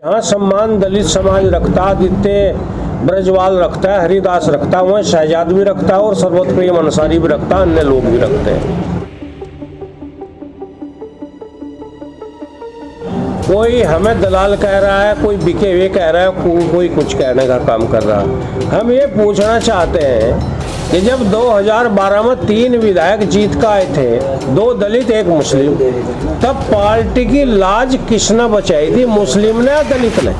जहाँ सम्मान दलित समाज रखता, आदित्य ब्रजवाल रखता है, हरिदास रखता है, वहीं शहजाद भी रखता है और सर्वोत्प्रिय अंसारी भी रखता है, अन्य लोग भी रखते हैं। कोई हमें दलाल कह रहा है, कोई बिके हुए कह रहा है, कोई कुछ कहने का काम कर रहा है। हम ये पूछना चाहते हैं कि जब 2012 में 3 विधायक जीत का आए थे, 2 दलित 1 मुस्लिम, तब पार्टी की लाज किसने बचाई थी, मुस्लिम ने या दलित ने?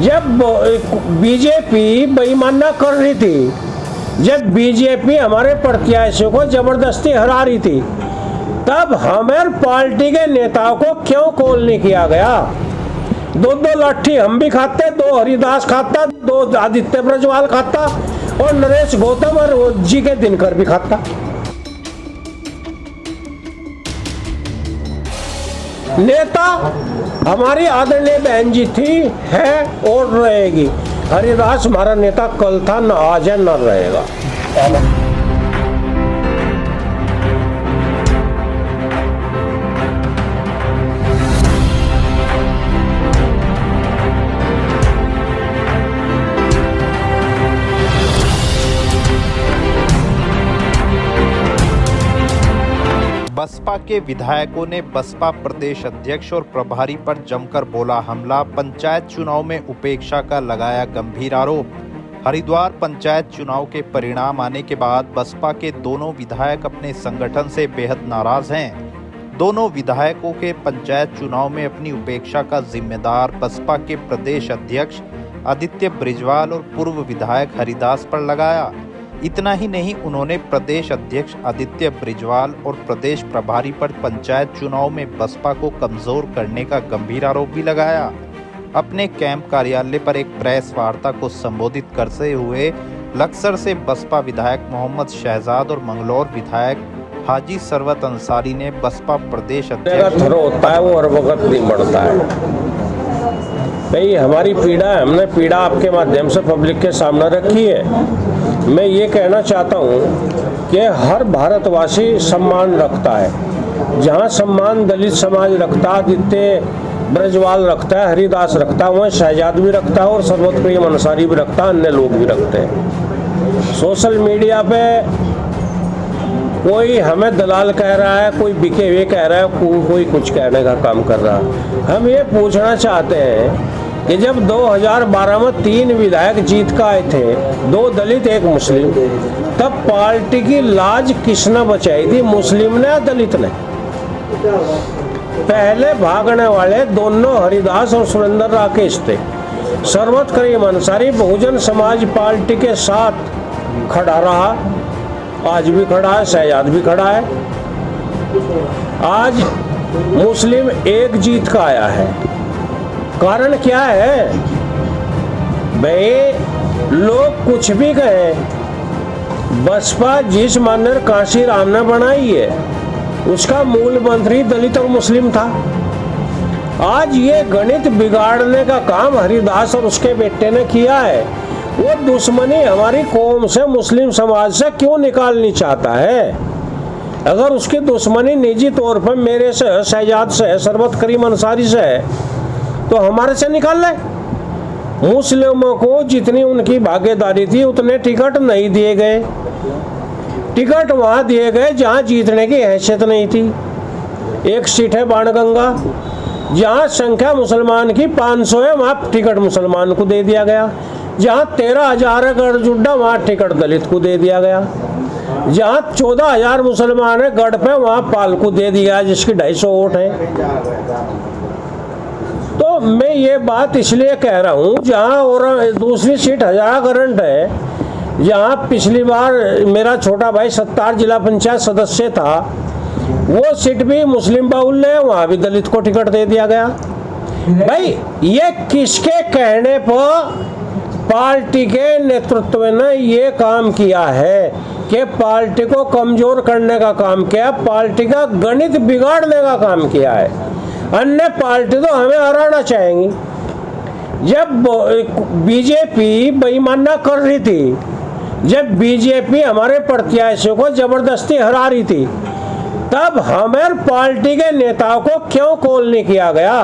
जब बीजेपी बेईमानी कर रही थी, जब बीजेपी हमारे प्रत्याशियों को जबरदस्ती हरा रही थी, तब हमारे पार्टी के नेताओं को क्यों कॉल नहीं किया गया? 2 लाठी हम भी खाते, 2 हरिदास खाता, 2 आदित्य ब्रजवाल खाता और नरेश गौतम और जी के दिनकर भी खाता। नेता हमारी आदरणीय बहन जी थी, है और रहेगी। हरिदास हमारा नेता कल था, न आज है, न रहेगा। बसपा के विधायकों ने बसपा प्रदेश अध्यक्ष और प्रभारी पर जमकर बोला हमला, पंचायत चुनाव में उपेक्षा का लगाया गंभीर आरोप। हरिद्वार पंचायत चुनाव के परिणाम आने के बाद बसपा के दोनों विधायक अपने संगठन से बेहद नाराज हैं। दोनों विधायकों के पंचायत चुनाव में अपनी उपेक्षा का जिम्मेदार बसपा के प्रदेश अध्यक्ष आदित्य ब्रजवाल और पूर्व विधायक हरिदास पर लगाया। इतना ही नहीं, उन्होंने प्रदेश अध्यक्ष आदित्य ब्रजवाल और प्रदेश प्रभारी पर पंचायत चुनाव में बसपा को कमजोर करने का गंभीर आरोप भी लगाया। अपने कैंप कार्यालय पर एक प्रेस वार्ता को संबोधित करते हुए लक्सर से बसपा विधायक मोहम्मद शहजाद और मंगलौर विधायक हाजी सरवत अंसारी ने बसपा प्रदेश अध्यक्ष होता है वो हर वक्त नहीं बढ़ता है। भाई हमारी पीड़ा है, हमने पीड़ा आपके माध्यम से पब्लिक के सामने रखी है। मैं ये कहना चाहता हूँ कि हर भारतवासी सम्मान रखता है। जहाँ सम्मान दलित समाज रखता, आदित्य ब्रजवाल रखता है, हरिदास रखता है, वहीं शहजाद भी रखता है और सर्वोत्प्रिय अंसारी भी रखता है, अन्य लोग भी रखते हैं। सोशल मीडिया पे कोई हमें दलाल कह रहा है, कोई बिके हुए कह रहा है, कोई कुछ कहने का काम कर रहा है। हम ये पूछना चाहते हैं कि जब 2012 में 3 विधायक जीत का आए थे, 2 दलित 1 मुस्लिम, तब पार्टी की लाज किसने बचाई थी, मुस्लिम ने या दलित ने? पहले भागने वाले दोनों हरिदास और सुरेंद्र राकेश थे। सर्वोत्कृष्ट अंसारी बहुजन समाज पार्टी के साथ खड़ा रहा, आज भी खड़ा है, शहजाद भी खड़ा है। आज मुस्लिम 1 जीत का आया है। कारण क्या है भाई? लोग कुछ भी कहें, बसपा जिस मानर काशी राम ने बनाई है उसका मूल मंत्री दलित और मुस्लिम था। आज ये गणित बिगाड़ने का काम हरिदास और उसके बेटे ने किया है। वो दुश्मनी हमारी कौम से, मुस्लिम समाज से क्यों निकालनी चाहता है? अगर उसकी दुश्मनी निजी तौर पर मेरे से, शहजाद से, सरबत करीम अंसारी से है तो हमारे से निकाल ले। मुस्लिमों को जितनी उनकी भागीदारी थी उतने टिकट नहीं दिए गए। टिकट वहां दिए गए जहां जीतने की हैसियत नहीं थी। 1 सीट है बाणगंगा, जहां संख्या मुसलमान की 500 है, वहां टिकट मुसलमान को दे दिया गया। जहां 13,000 है गढ़जुड्डा, वहां टिकट दलित को दे दिया गया। जहां 14,000 मुसलमान है गढ़ पे, वहां पाल को दे दिया जिसकी 250 वोट है। तो मैं ये बात इसलिए कह रहा हूँ, जहाँ और दूसरी सीट हजारा करंट है, जहाँ पिछली बार मेरा छोटा भाई 70 जिला पंचायत सदस्य था, वो सीट भी मुस्लिम बाहुल है, वहाँ भी दलित को टिकट दे दिया गया। भाई ये किसके कहने पर पार्टी के नेतृत्व ने ये काम किया है कि पार्टी को कमजोर करने का काम किया, पार्टी का गणित बिगाड़ने का काम किया है। अन्य पार्टी तो हमें हराना चाहेंगी। जब बीजेपी बेईमानी कर रही थी, जब बीजेपी हमारे प्रत्याशियों को जबरदस्ती हरा रही थी, तब हमारे पार्टी के नेताओं को क्यों कॉल नहीं किया गया?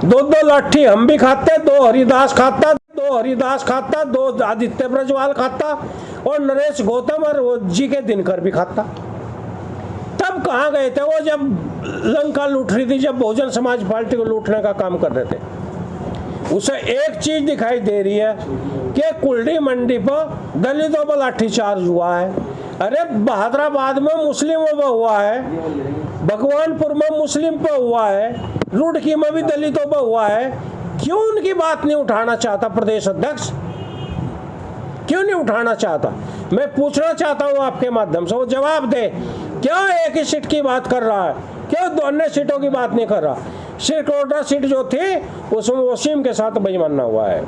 दो लाठी हम भी खाते, दो हरिदास खाता, दो आदित्य ब्रजवाल खाता और नरेश गौतम और जी के दिनकर भी खाता। तब कहाँ गए थे वो जब लंका लूट रही थी, जब बहुजन समाज पार्टी को लूटने का काम कर रहे थे? उसे एक चीज दिखाई दे रही है कि कुल्डी मंडी पर दलितों पर लाठीचार्ज हुआ है। अरे बहादुराबाद में मुस्लिमों पर हुआ है, भगवानपुर में मुस्लिम पर हुआ है, रुड़की में भी दलितों पर हुआ है। क्यों उनकी बात नहीं उठाना चाहता प्रदेश अध्यक्ष? क्यों नहीं उठाना चाहता? मैं पूछना चाहता हूं आपके माध्यम से, वो जवाब दे। क्यों एक ही सीट की बात कर रहा है? क्यों दो अन्य सीटों की बात नहीं कर रहा? श्रीकोटा सीट जो थी उसमें वसीम के साथ बेईमानी हुआ है,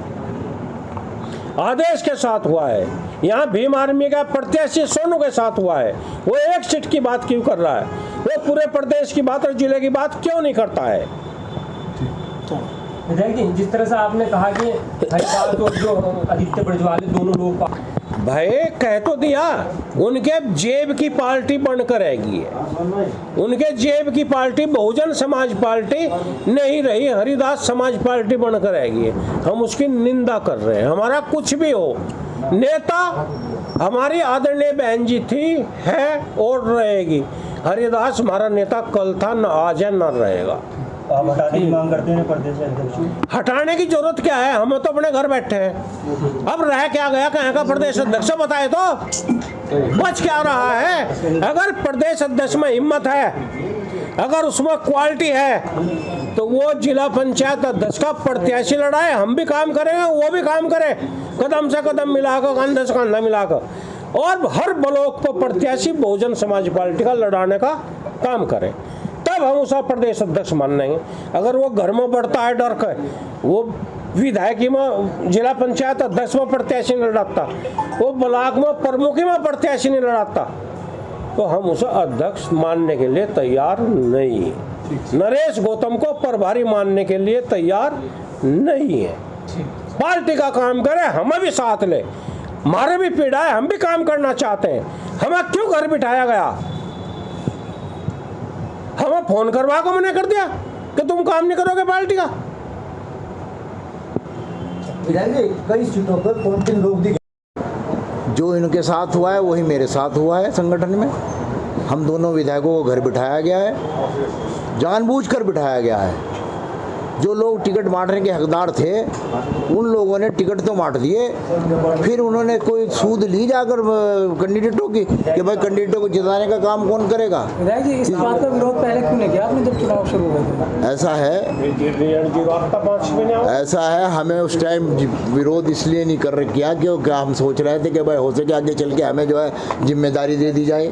आदेश के साथ हुआ है। यहाँ भीम आर्मी का प्रत्याशी सोनू के साथ हुआ है। वो एक सीट की बात क्यों कर रहा है? वो पूरे प्रदेश की बात और जिले की बात क्यों नहीं करता है? जिस तरह से आपने कहा कि हरिदास और जो आदित्य ब्रजवाल दोनों लोग भाई कह तो दिया, उनके जेब की पार्टी बनकर रहेगी। उनके जेब की पार्टी बहुजन समाज पार्टी नहीं रही, हरिदास समाज पार्टी बनकर रहेगी। हम उसकी निंदा कर रहे हैं। हमारा कुछ भी हो, नेता हमारी आदरणीय बहन जी थी, है और रहेगी। हरिदास हमारा नेता कल था, न आज है, न रहेगा। आप हटाने की मांग करते हैं प्रदेश अध्यक्ष? हटाने की जरूरत क्या है? हम तो अपने घर बैठे हैं। अब रह क्या गया कहाँ का प्रदेश अध्यक्ष? बताए तो बच क्या रहा है? अगर प्रदेश अध्यक्ष में हिम्मत है, अगर उसमें क्वालिटी है, तो वो जिला पंचायत अध्यक्ष का प्रत्याशी लड़ाए। हम भी काम करेंगे, वो भी काम करे, कदम से कदम मिलाकर, कंधे से कंधा मिलाकर, और हर ब्लॉक पर प्रत्याशी बहुजन समाज पार्टी का लड़ाने का काम करें। तब हम उसका प्रदेश अध्यक्ष मान लेंगे। अगर वो घर में बढ़ता है डर कर, वो विधायकी में जिला पंचायत अध्यक्ष में प्रत्याशी नहीं लड़ाता, वो ब्लॉक में प्रमुखी में प्रत्याशी नहीं लड़ाता, तो हम उसे अध्यक्ष मानने के लिए तैयार नहीं। नरेश गौतम को प्रभारी मानने के लिए तैयार नहीं है। पार्टी का काम करे, हमें भी साथ ले। हमारे भी पीड़ा है, हम भी काम करना चाहते हैं। हमें क्यों घर बिठाया गया? हमें फोन करवा को मैंने कर दिया कि तुम काम नहीं करोगे पार्टी का। कई सीटों पर काउंटिंग रोक दी। जो इनके साथ हुआ है वही मेरे साथ हुआ है संगठन में। हम दोनों विधायकों को घर बिठाया गया है, जानबूझकर बिठाया गया है। जो लोग टिकट बांटने के हकदार थे, उन लोगों ने टिकट तो बांट दिए, फिर उन्होंने कोई सूद ली जाकर कैंडिडेटों की कि भाई कैंडिडेटों को जिताने का काम कौन करेगा। जी इस बात का विरोध पहले क्यों नहीं किया आपने जब चुनाव शुरू हुए थे? ऐसा है, हमें उस टाइम विरोध इसलिए नहीं कर किया क्योंकि हम सोच रहे थे कि भाई हो सके आगे चल के हमें जो है जिम्मेदारी दे दी जाए,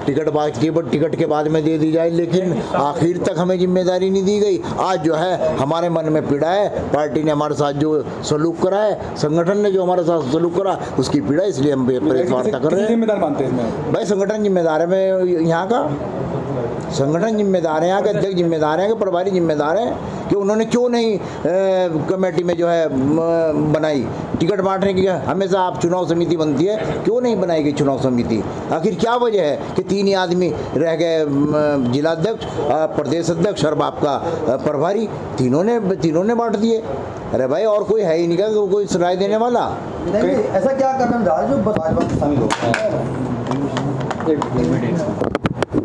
टिकट के बाद में दे दी जाए, लेकिन आखिर तक हमें जिम्मेदारी नहीं दी गई। आज जो है हमारे मन में पीड़ा है, पार्टी ने हमारे साथ जो सलूक करा है, संगठन ने जो हमारे साथ सलूक करा, उसकी पीड़ा, इसलिए हम प्रेस वार्ता कर रहे हैं। जिम्मेदार मानते हैं भाई संगठन जिम्मेदार है, मैं यहाँ का संगठन जिम्मेदार है, यहाँ के अध्यक्ष जिम्मेदार हैं, प्रभारी जिम्मेदार हैं कि उन्होंने क्यों नहीं कमेटी में जो है बनाई टिकट बांटने की। हमेशा आप चुनाव समिति बनती है, क्यों नहीं बनाई गई चुनाव समिति? आखिर क्या वजह है कि 3 ही आदमी रह गए, जिलाध्यक्ष, प्रदेश अध्यक्ष और आपका प्रभारी, तीनों ने बांट दिए। अरे भाई और कोई है ही नहीं का कोई राय देने वाला? ऐसा क्या कदम डाला जो भाजपा में शामिल हो?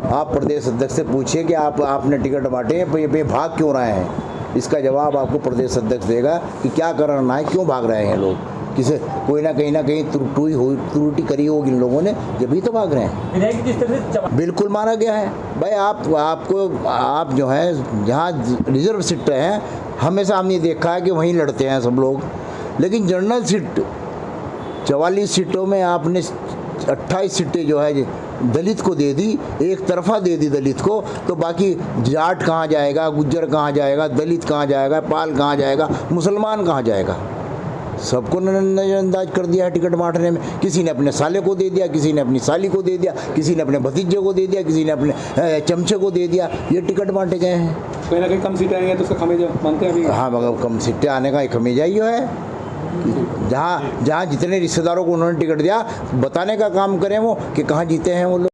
आप प्रदेश अध्यक्ष से पूछिए कि आपने टिकट बांटे, ये भाग क्यों रहे हैं? इसका जवाब आपको प्रदेश अध्यक्ष देगा कि क्या करना है, क्यों भाग रहे हैं लोग। किसे कोई ना कहीं त्रुटि करी होगी इन लोगों ने, जब भी तो भाग रहे हैं। बिल्कुल माना गया है भाई। आप जो है जहाँ रिजर्व सीट हैं, हमेशा हमने देखा है कि वहीं लड़ते हैं सब लोग, लेकिन जनरल सीट 44 सीटों में आपने 28 सीटें जो है दलित को दे दी, एक तरफा दे दी दलित को, तो बाकी जाट कहाँ जाएगा, गुज्जर कहाँ जाएगा, दलित कहाँ जाएगा, पाल कहाँ जाएगा, मुसलमान कहाँ जाएगा? सबको नजरअंदाज कर दिया है टिकट बांटने में। किसी ने अपने साले को दे दिया, किसी ने अपनी साली को दे दिया, किसी ने अपने भतीजे को दे दिया, किसी ने अपने चमचे को दे दिया। ये टिकट बांटे गए हैं। कहीं ना कहीं कम सीटें आएंगे तो उसका खमीजा मानते हैं अभी? हाँ, मगर कम सीटें आने का एक खमीजा ही है। जहाँ जितने रिश्तेदारों को उन्होंने टिकट दिया, बताने का काम करें वो कि कहाँ जीते हैं वो लोग।